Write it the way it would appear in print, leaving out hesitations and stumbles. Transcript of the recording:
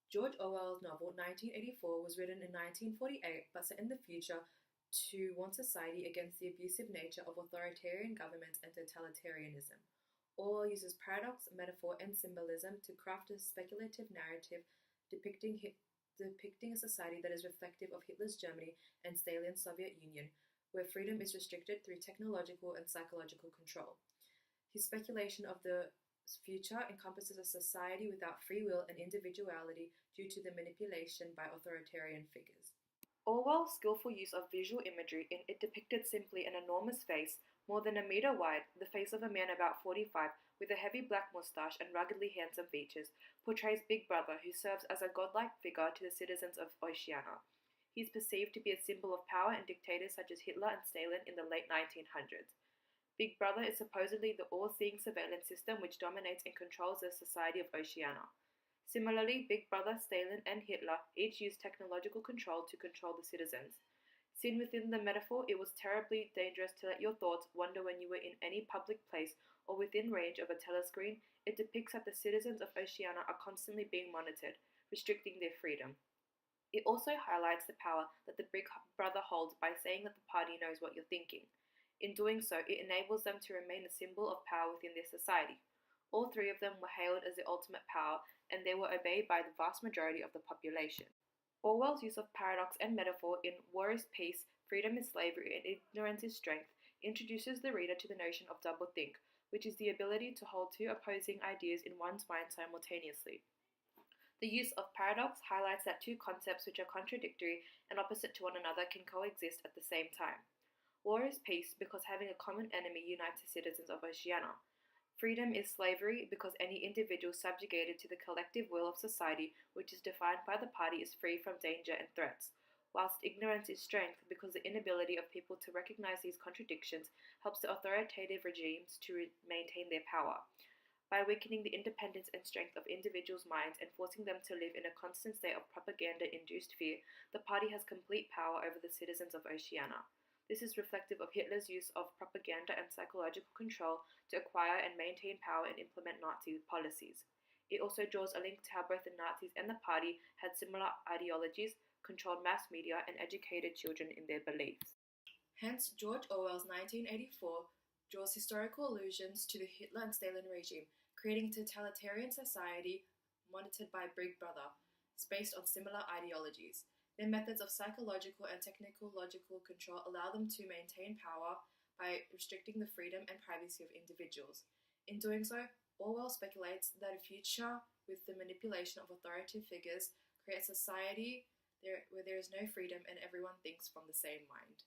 George Orwell's novel 1984 was written in 1948 but set in the future to warn society against the abusive nature of authoritarian governments and totalitarianism. Orwell uses paradox, metaphor, and symbolism to craft a speculative narrative depicting, depicting a society that is reflective of Hitler's Germany and Stalin's Soviet Union, where freedom is restricted through technological and psychological control. His speculation of the future encompasses a society without free will and individuality due to the manipulation by authoritarian figures. Orwell's skillful use of visual imagery in it depicted simply an enormous face, more than a meter wide, the face of a man about 45, with a heavy black moustache and ruggedly handsome features, portrays Big Brother, who serves as a godlike figure to the citizens of Oceania. He is perceived to be a symbol of power and dictators such as Hitler and Stalin in the late 1900s. Big Brother is supposedly the all-seeing surveillance system which dominates and controls the society of Oceania. Similarly, Big Brother, Stalin, and Hitler each used technological control to control the citizens. Seen within the metaphor, it was terribly dangerous to let your thoughts wander when you were in any public place or within range of a telescreen. It depicts that the citizens of Oceania are constantly being monitored, restricting their freedom. It also highlights the power that the Big Brother holds by saying that the party knows what you're thinking. In doing so, it enables them to remain a symbol of power within their society. All three of them were hailed as the ultimate power, and they were obeyed by the vast majority of the population. Orwell's use of paradox and metaphor in War is Peace, Freedom is Slavery, and Ignorance is Strength introduces the reader to the notion of doublethink, which is the ability to hold two opposing ideas in one's mind simultaneously. The use of paradox highlights that two concepts which are contradictory and opposite to one another can coexist at the same time. War is peace because having a common enemy unites the citizens of Oceania. Freedom is slavery because any individual subjugated to the collective will of society, which is defined by the party, is free from danger and threats. Whilst ignorance is strength because the inability of people to recognize these contradictions helps the authoritative regimes to maintain their power. By weakening the independence and strength of individuals' minds and forcing them to live in a constant state of propaganda-induced fear, the party has complete power over the citizens of Oceania. This is reflective of Hitler's use of propaganda and psychological control to acquire and maintain power and implement Nazi policies. It also draws a link to how both the Nazis and the party had similar ideologies, controlled mass media, and educated children in their beliefs. Hence, George Orwell's 1984 draws historical allusions to the Hitler and Stalin regime, creating a totalitarian society monitored by Big Brother, based on similar ideologies. Their methods of psychological and technological control allow them to maintain power by restricting the freedom and privacy of individuals. In doing so, Orwell speculates that a future with the manipulation of authoritative figures creates a society where there is no freedom and everyone thinks from the same mind.